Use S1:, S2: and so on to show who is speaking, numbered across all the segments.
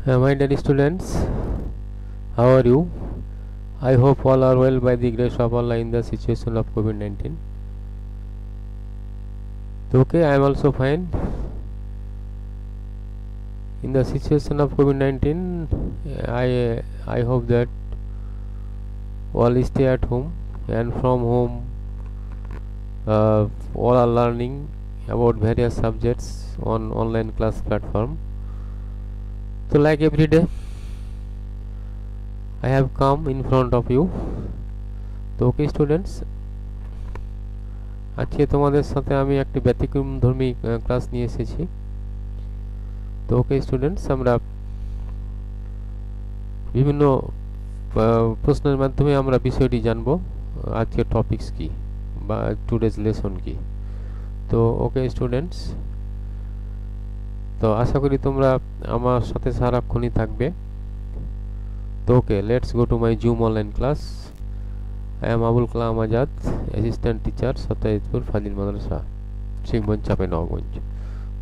S1: My dear students, how are you? I hope all are well by the grace of Allah in the situation of COVID-19. Okay, I am also fine. In the situation of COVID-19, I hope that all stay at home, and from home all are learning about various subjects on online class platform. So like every day, I have come in front of you. তো okay students, আজকে তোমাদের সাথে আমি একটি ব্যতিক্রমধর্মী class নিয়ে এসেছি। তো okay students, আমরা বিভিন্ন প্রশ্নের মাধ্যমে আমরা বিষয়টি জানব আজকের টপিকস কি বা টুডেজ লেসন কি। তো ওকে স্টুডেন্টস, তো আশা করি তোমরা আমার সাথে সারাক্ষণই থাকবে। তো okay, let's go to my zoom online class. I am Abul Kalam Azad, assistant teacher, Satayidpur Fazil Madrasa, Singbanj, Chapenauganj.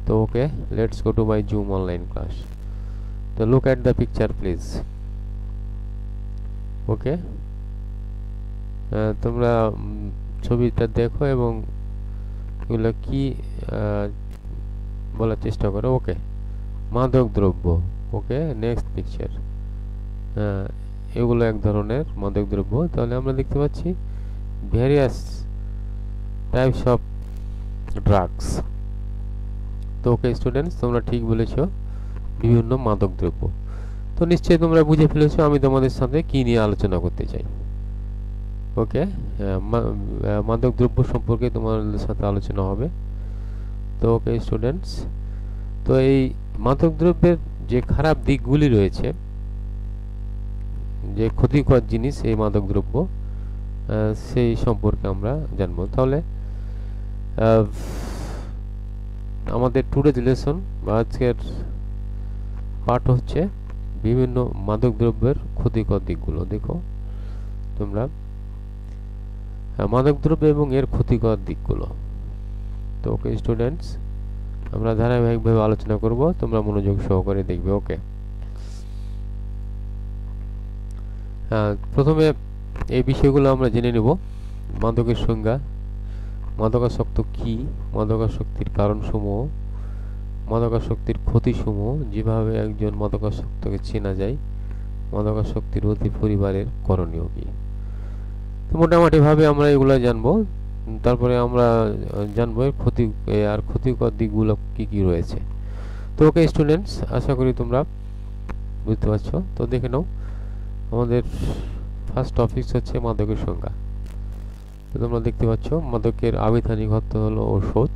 S1: So okay, let's go to my Zoom online class. So look at the picture please. Okay, তোমরা ছবিটা দেখো এবং এগুলো কি বলার চেষ্টা করো। ওকে, মাদক দ্রব্য। ওকে, নেক্সট পিকচার। এগুলো এক ধরনের মাদক দ্রব্য। তাহলে আমরা দেখতে পাচ্ছি ভ্যারিয়াস টাইপস অফ ড্রাগস। তো ওকে স্টুডেন্টস, তোমরা ঠিক বলেছ, বিভিন্ন মাদক দ্রব্য। তো নিশ্চয়ই তোমরা বুঝে ফেলেছো আমি তোমাদের সাথে কি নিয়ে আলোচনা করতে চাই। ওকে, মাদক দ্রব্য সম্পর্কে তোমাদের সাথে আলোচনা হবে। তো ওকে স্টুডেন্টস, তো এই মাদক দ্রব্যের যে খারাপ দিকগুলি রয়েছে, যে ক্ষতিকর জিনিস এই মাদক দ্রব্য, সেই সম্পর্কে আমরা জানব। তাহলে আমাদের টুডেজ লেসন বা আজকের পাঠ হচ্ছে বিভিন্ন মাদক দ্রব্যের ক্ষতিকর দিকগুলো। দেখো তোমরা, মাদক দ্রব্য এবং এর ক্ষতিকর দিকগুলো। তো ওকে স্টুডেন্টস, আমরা ধারাবাহিকভাবে আলোচনা করব, তোমরা মনোযোগ সহকারে দেখবে। ওকে, প্রথমে এই বিষয়গুলো আমরা জেনে নেব। মাদকের সংজ্ঞা, মাদকাসক্ত কি, মাদকাসক্তির কারণসমূহ, মাদকাসক্তির ক্ষতিসমূহ, যেভাবে একজন মাদকাসক্তকে চেনা যায়, মাদকাসক্তির অতি পরিবারের করণীয় কি। তো মোটামুটিভাবে আমরা এগুলো জানবো। তারপরে আমরা জানবো এর ক্ষতিকর দিকগুলো কি কি রয়েছে। তো ওকে স্টুডেন্টস, আশা করি তোমরা বুঝতে পারছো। তো দেখে নাও, আমাদের ফার্স্ট টপিক হচ্ছে মাদকের সংজ্ঞা। তো তোমরা দেখতে পাচ্ছ, মাদকের আবিধানিক অর্থ হলো ঔষধ।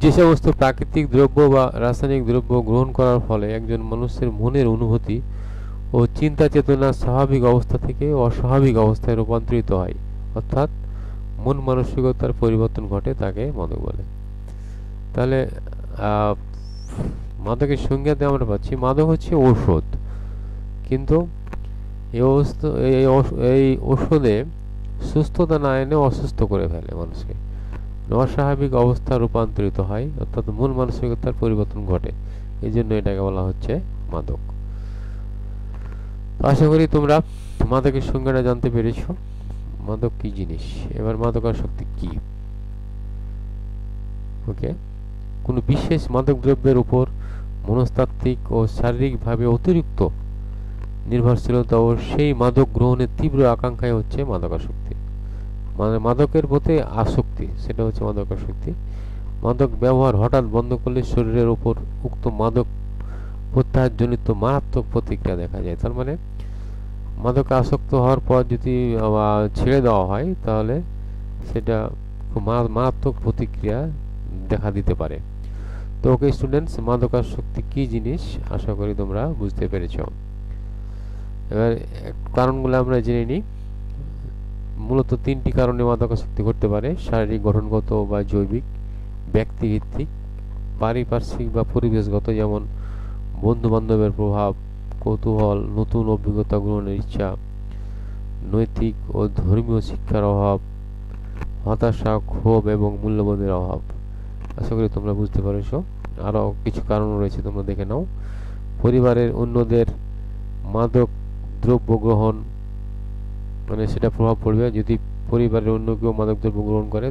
S1: যে সমস্ত প্রাকৃতিক দ্রব্য বা রাসায়নিক দ্রব্য গ্রহণ করার ফলে একজন মানুষের মনের অনুভূতি ও চিন্তা চেতনা স্বাভাবিক অবস্থা থেকে অস্বাভাবিক অবস্থায় রূপান্তরিত হয়, অর্থাৎ মন মানসিকতার পরিবর্তন ঘটে, তাকে মাদক বলে। তাহলে মাদকের সংজ্ঞাতে আমরা পাচ্ছি মাদক হচ্ছে ঔষধ, কিন্তু এই ঔষধে সুস্থতা না এনে অসুস্থ করে ফেলে মানুষকে, অস্বাভাবিক অবস্থা রূপান্তরিত হয়, অর্থাৎ মন মানসিকতার পরিবর্তন ঘটে। এই জন্য এটাকে বলা হচ্ছে মাদক। আশা করি তোমরা মাদকের সংজ্ঞাটা জানতে পেরেছ, মাদক কি জিনিস। এবার মাদকাসক্তি কি। ওকে, কোনো বিশেষ মাদক দ্রব্যের উপর মনস্তাত্ত্বিক ও শারীরিকভাবে অতিরিক্ত নির্ভরশীলতা ও সেই মাদক গ্রহণের তীব্র আকাঙ্ক্ষাই হচ্ছে মাদকাসক্তি। মানে মাদকের প্রতি আসক্তি, সেটা হচ্ছে মাদকাসক্তি। মাদক ব্যবহার হঠাৎ বন্ধ করলে শরীরের উপর উক্ত মাদক প্রত্যাহারজনিত মারাত্মক প্রতিক্রিয়া দেখা যায়। তার মানে মাদকে আসক্ত হওয়ার পর যদি ছেড়ে দেওয়া হয়, তাহলে সেটা খুব মারাত্মক প্রতিক্রিয়া দেখা দিতে পারে। তো ওকে স্টুডেন্টস, মাদকাসক্তি কি জিনিস আশা করি তোমরা বুঝতে পেরেছ। এবার কারণগুলো আমরা জেনে নিই। মূলত তিনটি কারণে মাদকাসক্তি ঘটতে পারে: শারীরিক, গঠনগত বা জৈবিক, ব্যক্তিভিত্তিক, পারিপার্শ্বিক বা পরিবেশগত, যেমন বন্ধু বান্ধবের প্রভাব, কৌতূহল, নতুন অভিজ্ঞতা গ্রহণের ইচ্ছা, নৈতিক ও ধর্মীয় শিক্ষার অভাব, হতাশা, ক্ষোভ এবং মূল্যবোধের অভাব। আশা করি তোমরা বুঝতে পারছো। আরও কিছু কারণ রয়েছে, তোমরা দেখে নাও। পরিবারের অন্যদের মাদক দ্রব্য গ্রহণ, মানে সেটা প্রভাব পড়বে। যদি পরিবারের অন্য কেউ মাদক দ্রব্য গ্রহণ করে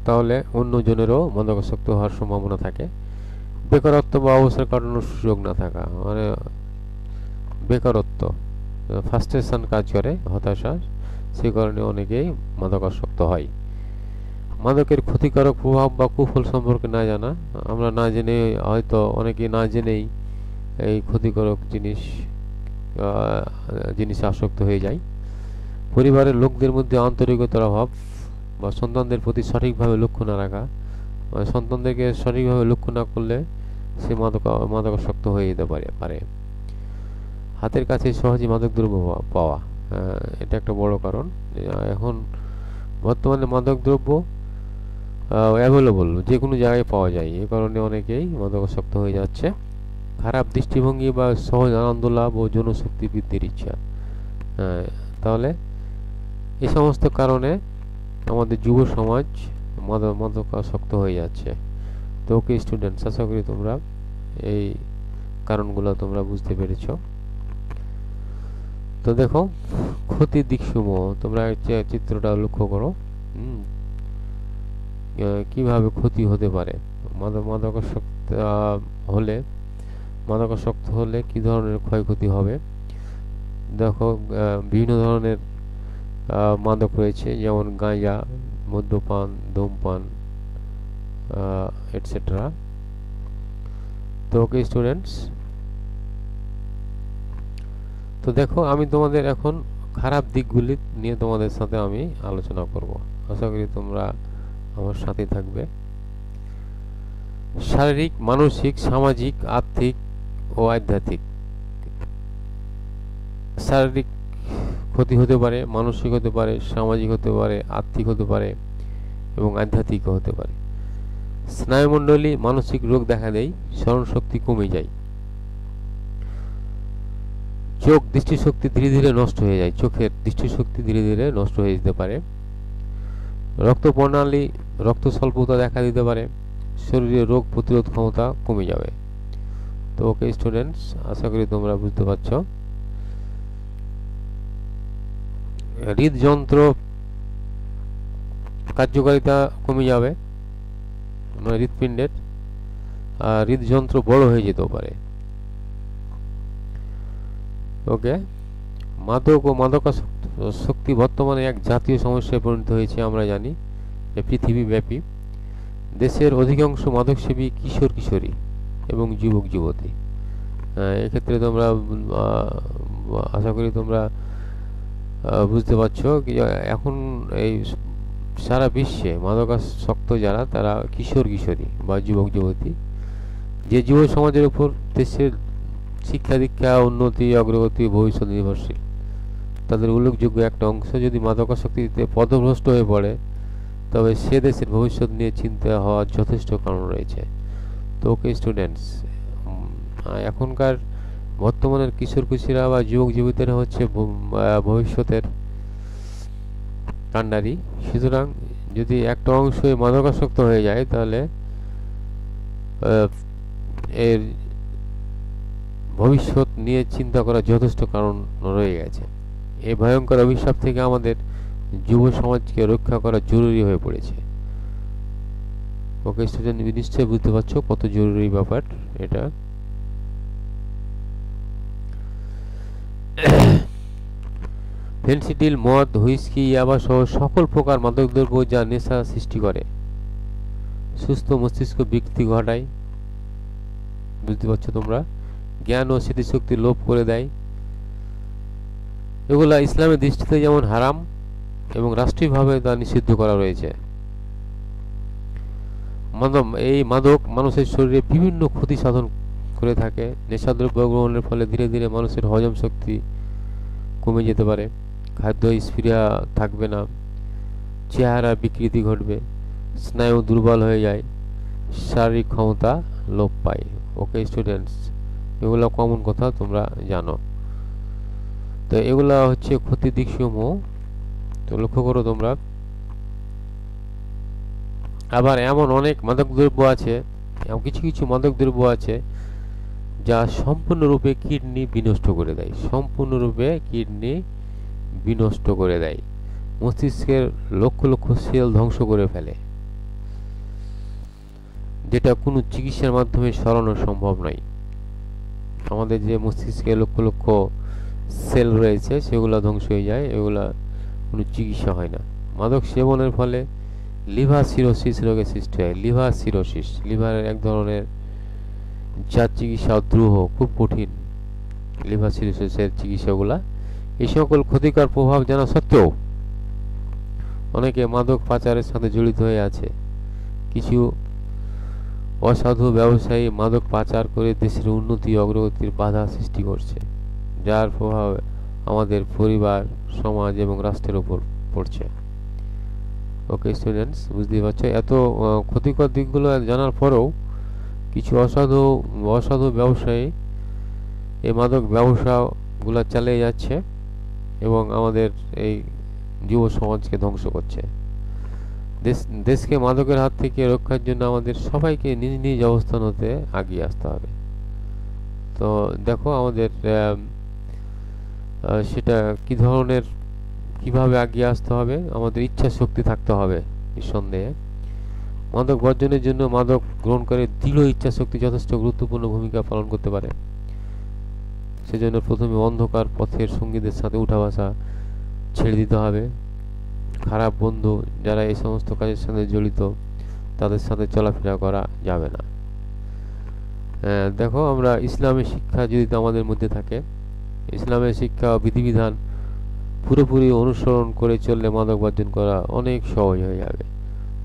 S1: তাহলে অন্যজনেরও মাদকাসক্ত হওয়ার সম্ভাবনা থাকে। বেকারত্ব বা অবসর কাটানোর সুযোগ না থাকা, মানে বেকারত্ব, ফ্রাস্ট্রেশন কাজ করে, হতাশা, সেই কারণে অনেকেই মাদকাসক্ত হয়। মাদকের ক্ষতিকারক প্রভাব বা কুফল সম্পর্কে না জানা, আমরা না জেনে, হয়তো অনেকেই না জেনেই এই ক্ষতিকারক জিনিসে আসক্ত হয়ে যায়। পরিবারের লোকদের মধ্যে আন্তরিকতার অভাব বা সন্তানদের প্রতি সঠিকভাবে লক্ষ্য না রাখা, মানে সন্তানদেরকে সঠিকভাবে লক্ষ্য না করলে সে মাদকাসক্ত হয়ে যেতে পারে। হাতের কাছে সহজে মাদক দ্রব্য পাওয়া, এটা একটা বড় কারণ। এখন বর্তমানে মাদক দ্রব্য অ্যাভেলেবল, যে কোনো জায়গায় পাওয়া যায়, এই কারণে অনেকেই মাদকাসক্ত হয়ে যাচ্ছে। খারাপ দৃষ্টিভঙ্গি বা সহজ আনন্দ লাভ ও জনশক্তি বৃদ্ধির ইচ্ছা, তাহলে এই সমস্ত কারণে আমাদের যুব সমাজ মাদকাসক্ত হয়ে যাচ্ছে। তো ওকে স্টুডেন্টস, আশা করি তোমরা এই কারণগুলো তোমরা বুঝতে পেরেছো। তো দেখো ক্ষতির দিকসমূহ, তোমরা চিত্রটা লক্ষ্য করো। কিভাবে ক্ষতি হতে পারে মাদকাসক্ত হলে কি ধরনের ক্ষয়ক্ষতি হবে। দেখো বিভিন্ন ধরনের মাদক রয়েছে, যেমন গাঁজা, মদ্যপান, ধূমপান, এটসেট্রা। তো ওকে স্টুডেন্টস, তো দেখো আমি তোমাদের এখন খারাপ দিকগুলি নিয়ে তোমাদের সাথে আমি আলোচনা করব। আশা করি তোমরা আমার সাথে থাকবে। শারীরিক, মানসিক, সামাজিক, আর্থিক ও আধ্যাত্মিক। শারীরিক ক্ষতি হতে পারে, মানসিক হতে পারে, সামাজিক হতে পারে, আর্থিক হতে পারে এবং আধ্যাত্মিক হতে পারে। স্নায়ুমণ্ডলী মানসিক রোগ দেখা দেয়, স্মরণশক্তি কমে যায়, চোখ দৃষ্টিশক্তি ধীরে ধীরে নষ্ট হয়ে যায়, চোখের দৃষ্টিশক্তি ধীরে ধীরে নষ্ট হয়ে যেতে পারে। রক্ত প্রণালী, রক্ত স্বল্পতা দেখা দিতে পারে, শরীরে রোগ প্রতিরোধ ক্ষমতা কমে যাবে। তো ওকে স্টুডেন্টস, আশা করি তোমরা বুঝতে পারছো। হৃদযন্ত্র কার্যকারিতা কমে যাবে, মানে হৃৎপিণ্ডের হৃদযন্ত্র বড় হয়ে যেতেও পারে। ওকে, মাদক ও মাদকাসক্তি বর্তমানে এক জাতীয় সমস্যায় পরিণত হয়েছে, আমরা জানি যে পৃথিবীব্যাপী। দেশের অধিকাংশ মাদকসেবী কিশোর কিশোরী এবং যুবক যুবতী। এক্ষেত্রে তোমরা আশা করি তোমরা বুঝতে পারছো এখন এই সারা বিশ্বে মাদকাসক্ত যারা, তারা কিশোর কিশোরী বা যুবক যুবতী। যে যুব সমাজের উপর দেশের শিক্ষা দীক্ষা, উন্নতি, অগ্রগতি, ভবিষ্যৎ নির্ভরশীল, তাদের উল্লেখযোগ্য একটা অংশ যদি মাদকাসক্তিতে পথভ্রষ্ট হয়ে পড়ে, তবে সে দেশের ভবিষ্যৎ নিয়ে চিন্তা হওয়ার যথেষ্ট কারণ রয়েছে। তো ওকে স্টুডেন্টস, এখনকার বর্তমানের কিশোর কিশোরীরা বা যুবক যুবতীরা হচ্ছে ভবিষ্যতের কাণ্ডারি। সুতরাং যদি একটা অংশ মাদকাসক্ত হয়ে যায়, তাহলে এর ভবিষ্যৎ নিয়ে চিন্তা করার যথেষ্ট কারণ রয়ে গেছে। এই ভয়ঙ্কর অভিশাপ থেকে আমাদের যুব সমাজকে রক্ষা করা জরুরি হয়ে পড়েছে। ওকে স্টুডেন্ট, নিশ্চয়ই বুঝতে পারছো কত জরুরি ব্যাপার এটা। ফেনসিডিল, মদ, হুইস্কি, ইয়াবা সহ সকল প্রকার মাদকদ্রব্য যা নেশা সৃষ্টি করে, সুস্থ মস্তিষ্ক বিকৃতি ঘটায়, বুঝতে পারছো তোমরা, জ্ঞান ও স্মৃতিশক্তি লোপ করে দেয়। এগুলা ইসলামের দৃষ্টিতে যেমন হারাম এবং রাষ্ট্রীয়ভাবে তা নিষিদ্ধ করা রয়েছে। এই মাদক মানুষের শরীরে বিভিন্ন ক্ষতি সাধন করে থাকে। নেশাদ্রব্য গ্রহণের ফলে ধীরে ধীরে মানুষের হজম শক্তি কমে যেতে পারে, খাদ্য স্ফীরা থাকবে না, চেহারা বিকৃতি ঘটবে, স্নায়ু দুর্বল হয়ে যায়, শারীরিক ক্ষমতা লোপ পায়। ওকে স্টুডেন্টস, এগুলো কমন কথা, তোমরা জানো। তো এগুলা হচ্ছে ক্ষতির দিক সমূহ। তো লক্ষ্য করো তোমরা, আবার এমন অনেক মাদকদ্রব্য আছে, এমন কিছু কিছু মাদকদ্রব্য আছে যা সম্পূর্ণরূপে কিডনি বিনষ্ট করে দেয়, সম্পূর্ণরূপে কিডনি বিনষ্ট করে দেয়, মস্তিষ্কের লক্ষ লক্ষ সেল ধ্বংস করে ফেলে, যেটা কোনো চিকিৎসার মাধ্যমে সরানো সম্ভব নয়। আমাদের যে মস্তিষ্কে লক্ষ লক্ষ সেল রয়েছে সেগুলো ধ্বংস হয়ে যায়, এগুলা কোনো চিকিৎসা হয় না। মাদক সেবনের ফলে লিভার সিরোসিস রোগের সৃষ্টি হয়। লিভার সিরোসিস, লিভারের এক ধরনের, যার চিকিৎসা দ্রুহ, খুব কঠিন। লিভার সিরোসিসের চিকিৎসাগুলা, এই সকল ক্ষতিকর প্রভাব জানা সত্ত্বেও অনেকে মাদক পাচারের সাথে জড়িত হয়ে আছে। কিছু অসাধু ব্যবসায়ী মাদক পাচার করে দেশের উন্নতি অগ্রগতির বাধা সৃষ্টি করছে, যার প্রভাব আমাদের পরিবার, সমাজ এবং রাষ্ট্রের উপর পড়ছে। ওকে স্টুডেন্টস, বুঝতেই পারছো এত ক্ষতিকর দিকগুলো জানার পরেও কিছু অসাধু ব্যবসায়ী এই মাদক ব্যবসাগুলো চালিয়ে যাচ্ছে এবং আমাদের এই যুব সমাজকে ধ্বংস করছে। দেশকে মাদকের হাত থেকে রক্ষার জন্য আমাদের সবাইকে নিজ নিজ অবস্থান হতে এগিয়ে আসতে হবে। তো দেখো আমাদের সেটা কি ধরনের, কিভাবে এগিয়ে আসতে হবে, আমাদের ইচ্ছা শক্তি থাকতে হবে নিঃসন্দেহে। মাদক বর্জনের জন্য মাদক গ্রহণ করে দৃঢ় ইচ্ছা শক্তি যথেষ্ট গুরুত্বপূর্ণ ভূমিকা পালন করতে পারে। সেজন্য প্রথমে অন্ধকার পথের সঙ্গীদের সাথে উঠা বসা ছেড়ে দিতে হবে। খারাপ বন্ধু যারা এই সমস্ত কাজের সাথে জড়িত, তাদের সাথে চলাফেরা করা যাবে না। দেখো আমরা ইসলামের শিক্ষা যদি আমাদের মধ্যে থাকে, ইসলামের শিক্ষা ও বিধিবিধান পুরোপুরি অনুসরণ করে চললে মাদক বর্জন করা অনেক সহজ হয়ে যাবে।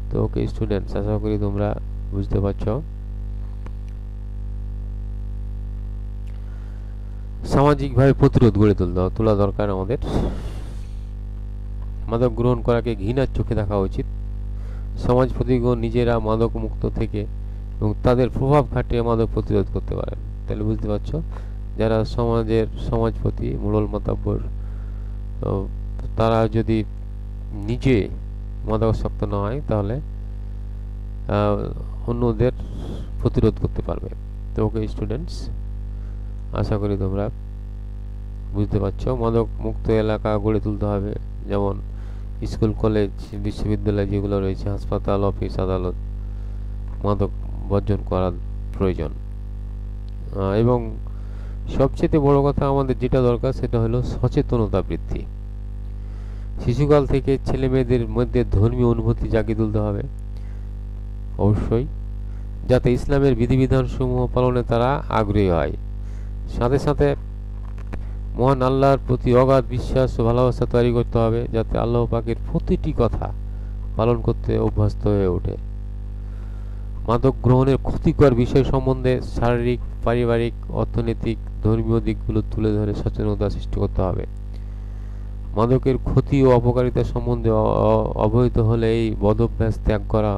S1: তো ওকে স্টুডেন্টস, আশা করি তোমরা বুঝতে পারছো। সামাজিকভাবে প্রতিরোধ গড়ে তোলা দরকার আমাদের। মাদক গ্রহণ করাকে ঘৃণার চোখে দেখা উচিত। সমাজ প্রতিগণ নিজেরা মাদক মুক্ত থেকে এবং তাদের প্রভাব খাটিয়ে মাদক প্রতিরোধ করতে পারেন। তাহলে বুঝতে পারছো, যারা সমাজপতি মোড়ল মাতাব্বর, তারা যদি নিজে মাদকাসক্ত না হয় তাহলে অন্যদের প্রতিরোধ করতে পারবে। তো ওকে স্টুডেন্টস, আশা করি তোমরা বুঝতে পারছো। মাদক মুক্ত এলাকা গড়ে তুলতে হবে, যেমন স্কুল, কলেজ, বিশ্ববিদ্যালয় যেগুলো রয়েছে, হাসপাতাল, অফিস, আদালত, মাদক বর্জন করা প্রয়োজন। এবং সবচেয়ে বড় কথা আমাদের যেটা দরকার সেটা হলো সচেতনতা বৃদ্ধি। শিশুকাল থেকে ছেলে মেয়েদের মধ্যে ধর্মীয় অনুভূতি জাগিয়ে তুলতে হবে অবশ্যই, যাতে ইসলামের বিধিবিধান সমূহ পালনে তারা আগ্রহী হয়। সাথে সাথে মহান আল্লাহর প্রতি অগাধ বিশ্বাস ও ভালোবাসা তৈরি করতে হবে, যাতে আল্লাহ পাকের প্রতিটি কথা পালন করতে অভ্যস্ত হয়ে ওঠে। মাদক গ্রহণের ক্ষতিকর বিষয় সম্বন্ধে শারীরিক, পারিবারিক, অর্থনৈতিক, ধর্মীয় দিকগুলো তুলে ধরে সচেতনতা সৃষ্টি করতে হবে। মাদকের ক্ষতি ও অপকারিতা সম্বন্ধে অবহিত হলে এই বদভ্যাস ত্যাগ করা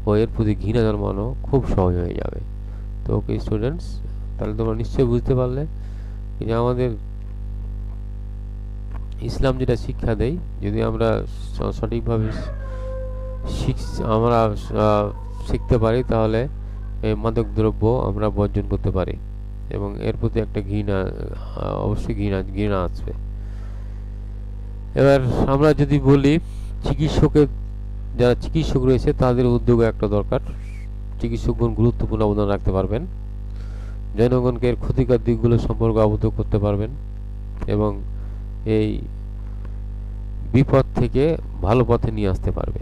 S1: ও এর প্রতি ঘৃণা জন্মানো খুব সহজ হয়ে যাবে। তো ওকে স্টুডেন্টস, তাহলে তোমরা নিশ্চয়ই বুঝতে পারলে যে আমাদের ইসলাম যেটা শিক্ষা দেয়, যদি আমরা সঠিকভাবে আমরা শিখতে পারি তাহলে এই মাদক দ্রব্য আমরা বর্জন করতে পারি এবং এর প্রতি একটা ঘৃণা, অবশ্যই ঘৃণা আসবে। এবার আমরা যদি বলি যারা চিকিৎসক রয়েছে তাদের উদ্যোগ একটা দরকার। চিকিৎসকগণ গুরুত্বপূর্ণ অবদান রাখতে পারবেন, জনগণকে এর ক্ষতিকর দিকগুলো সম্পর্কে অবগত করতে পারবেন এবং এই বিপদ থেকে ভালো পথে নিয়ে আসতে পারবে।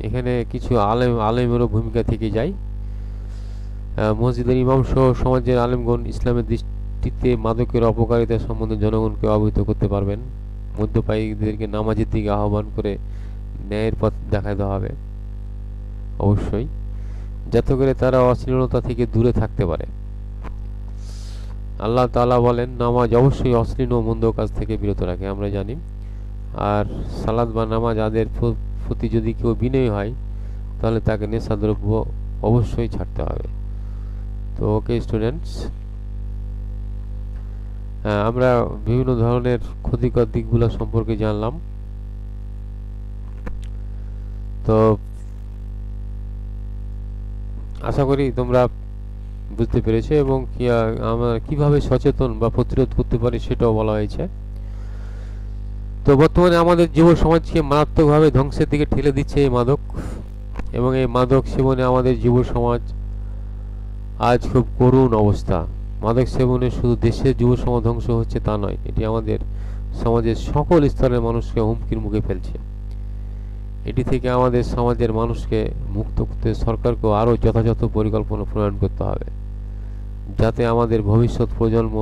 S1: এখানে কিছু আলেমেরও ভূমিকা থেকে যায়। মসজিদের ইমাম সহ সমাজের আলেমগণ ইসলামের দৃষ্টিতে মাদকের অপকারিতা সম্বন্ধে জনগণকে অবহিত করতে পারবেন। মদ্যপায়ীদেরকে নামাজের দিকে আহ্বান করে ন্যায়ের পথ দেখাতে হবে অবশ্যই, যাতে করে তারা অশ্লীলতা থেকে দূরে থাকতে পারে। আল্লাহ তাআলা বলেন, নামাজ অবশ্যই অশ্লীল ও মন্দ কাজ থেকে বিরত রাখে, আমরা জানি। আর সালাত বা নামাজ আদের প্রতি যদি কেউ বিনয়ী হয় তাহলে তাকে নেশাদ্রব্য অবশ্যই ছাড়তে হবে। তো ওকে স্টুডেন্টস, আমরা বিভিন্ন ধরনের ক্ষতিকর দিকগুলো সম্পর্কে জানলাম। তো আশা করি তোমরা বুঝতে পেরেছো এবং আমরা কিভাবে সচেতন বা প্রতিরোধ করতে পারি সেটাও বলা হয়েছে। তো বর্তমানে আমাদের যুব সমাজকে মারাত্মকভাবে ধ্বংসের দিকে ঠেলে দিচ্ছে এই মাদক, এবং এই মাদক সেবনে আমাদের যুব সমাজ আজ খুব করুণ অবস্থা। মাদক সেবনে শুধু দেশের যুব সমাজ ধ্বংস হচ্ছে তা নয়, এটি আমাদের সমাজের সকল স্তরের মানুষকে হুমকির মুখে ফেলছে। এটি থেকে আমাদের সমাজের মানুষকে মুক্ত করতে সরকারকেও আরও যথাযথ পরিকল্পনা প্রণয়ন করতে হবে, যাতে আমাদের ভবিষ্যৎ প্রজন্ম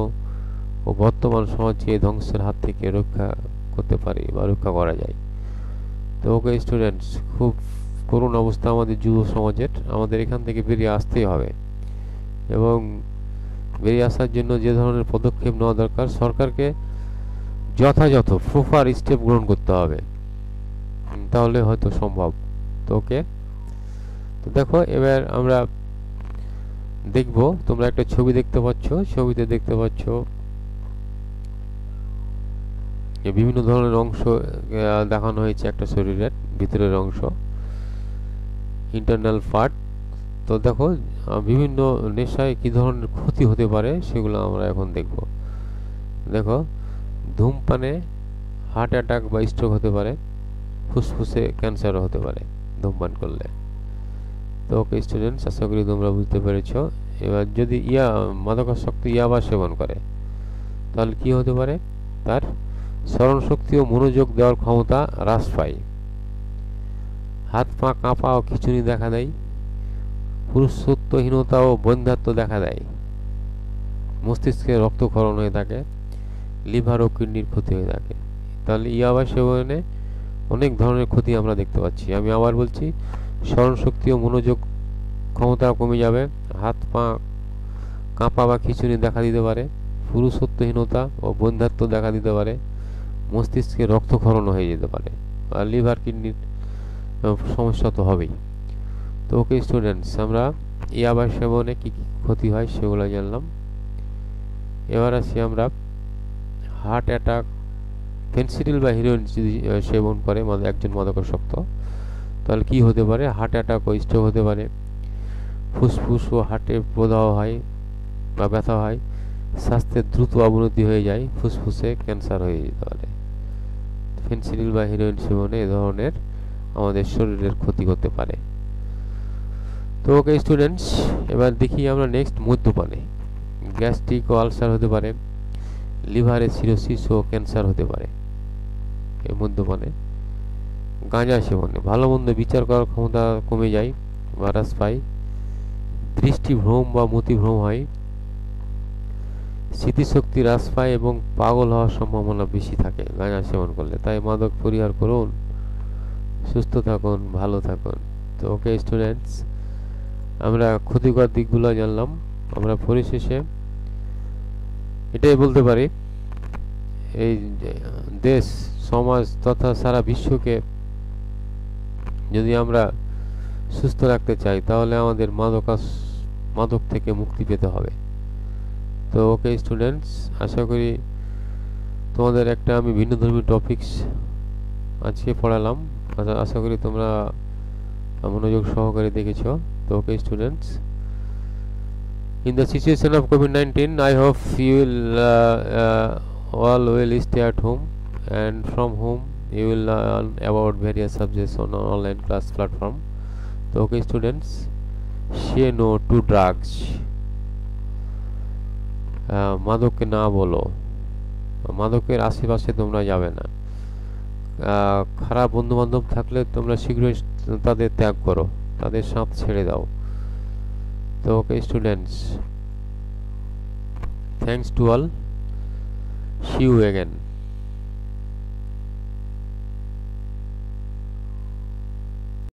S1: ও বর্তমান সমাজকে এই ধ্বংসের হাত থেকে রক্ষা করতে পারি বা রক্ষা করা যায়। তো ওকে স্টুডেন্টস, খুব করুণ অবস্থা আমাদের যুব সমাজের, আমাদের এখান থেকে বেরিয়ে আসতেই হবে, এবং বেরিয়ে আসার জন্য যে ধরনের পদক্ষেপ নেওয়া দরকার সরকারকে যথাযথ প্রপার স্টেপ গ্রহণ করতে হবে, তাহলে হয়তো সম্ভব। তো ওকে, তো দেখো এবার আমরা দেখব, তোমরা একটা ছবি দেখতে পাচ্ছ, ছবিতে দেখতে পাচ্ছ বিভিন্ন ধরনের অংশ দেখানো হয়েছে একটা শরীরের ভিতরের অংশ, ইন্টারনাল পার্ট। তো দেখো বিভিন্ন নেশায় কি ধরনের ক্ষতি হতে পারে সেগুলো আমরা এখন দেখব। দেখো, ধূমপানে হার্ট অ্যাটাক বা স্ট্রোক হতে পারে, ফুসফুসে ক্যান্সারও হতে পারে ধূমপান করলে। তো ওকে স্টুডেন্টস, আশা করি তোমরা বুঝতে পেরেছো। এবার যদি মাদকাসক্ত ইয়াবা সেবন করে তাহলে কি হতে পারে, তার স্মরণ শক্তি ও মনোযোগ দেওয়ার ক্ষমতা হ্রাস পায়, হাত পা কাঁপা ও খিঁচুনি দেখা দেয়, পুরুষত্বহীনতা ও বন্ধ্যাত্ব দেখা দেয়, মস্তিষ্কে রক্তক্ষরণ হয়ে থাকে, লিভার ও কিডনির ক্ষতি হয়ে থাকে। তাহলে ইয়াবা সেবনে অনেক ধরনের ক্ষতি আমরা দেখতে পাচ্ছি। আমি আবার বলছি, স্মরণ শক্তি ও মনোযোগ ক্ষমতা কমে যাবে, হাত পা কাঁপা বা খিঁচুনি দেখা দিতে পারে, পুরুষত্বহীনতা ও বন্ধ্যাত্ব দেখা দিতে পারে, মস্তিষ্কে রক্তক্ষরণ হয়ে যেতে পারে, আর লিভার কিডনির সমস্যা তো হবেই। তো ওকে স্টুডেন্টস, আমরা ইয়াবা সেবনে কী কী ক্ষতি হয় সেগুলো জানলাম। এবার আসি আমরা হার্ট অ্যাটাক, ফেনসিডিল বা হিরোইন যদি সেবন করে একজন মাদকাসক্ত তাহলে কি হতে পারে, হার্ট অ্যাটাক ও স্ট্রোক হতে পারে, ফুসফুস ও হার্টে প্রদাহ হয় বা ব্যথা হয়, স্বাস্থ্যের দ্রুত অবনতি হয়ে যায়, ফুসফুসে ক্যান্সার হয়ে যেতে পারে। ফেনসিডিল বা হিরোইন সেবনে এ ধরনের আমাদের শরীরের ক্ষতি করতে পারে। তো ওকে স্টুডেন্টস, এবার দেখি আমরা নেক্সট মদ্যপানে গ্যাস্ট্রিক ও আলসার হতে পারে, লিভারে সিরোসিস ও ক্যান্সার হতে পারে এই মদ্যপানে। গাঁজা সেবনে ভালো মন্দ বিচার করার ক্ষমতা কমে যায় বা হ্রাস পায়, দৃষ্টিভ্রম বা মতিভ্রম হয়, স্মৃতিশক্তি হ্রাস পায় এবং পাগল হওয়ার সম্ভাবনা বেশি থাকে গাঁজা সেবন করলে। তাই মাদক পরিহার করুন, সুস্থ থাকুন, ভালো থাকুন। তো ওকে স্টুডেন্টস, আমরা ক্ষতিকর দিকগুলো জানলাম। আমরা পরিশেষে এটাই বলতে পারি, এই দেশ সমাজ তথা সারা বিশ্বকে যদি আমরা সুস্থ রাখতে চাই তাহলে আমাদের মাদক থেকে মুক্তি পেতে হবে। তো ওকে স্টুডেন্টস, আশা করি তোমাদের একটা আমি ভিন্নধর্মী টপিকস আজকে পড়ালাম, আশা করি তোমরা মনোযোগ সহকারে দেখেছো। তো okay students, in the situation of COVID-19, I hope you will all will stay at home, and from home you will learn about various subjects on an online class platform. So okay students, say no to drugs. মাদককে না বলো, মাদকের আশেপাশে তোমরা যাবে না। খারাপ বন্ধু বান্ধব থাকলে তোমরা শীঘ্রই তাদের ত্যাগ করো, তাদের সাথ ছেড়ে দাও। তো okay students, thanks to all, see you again.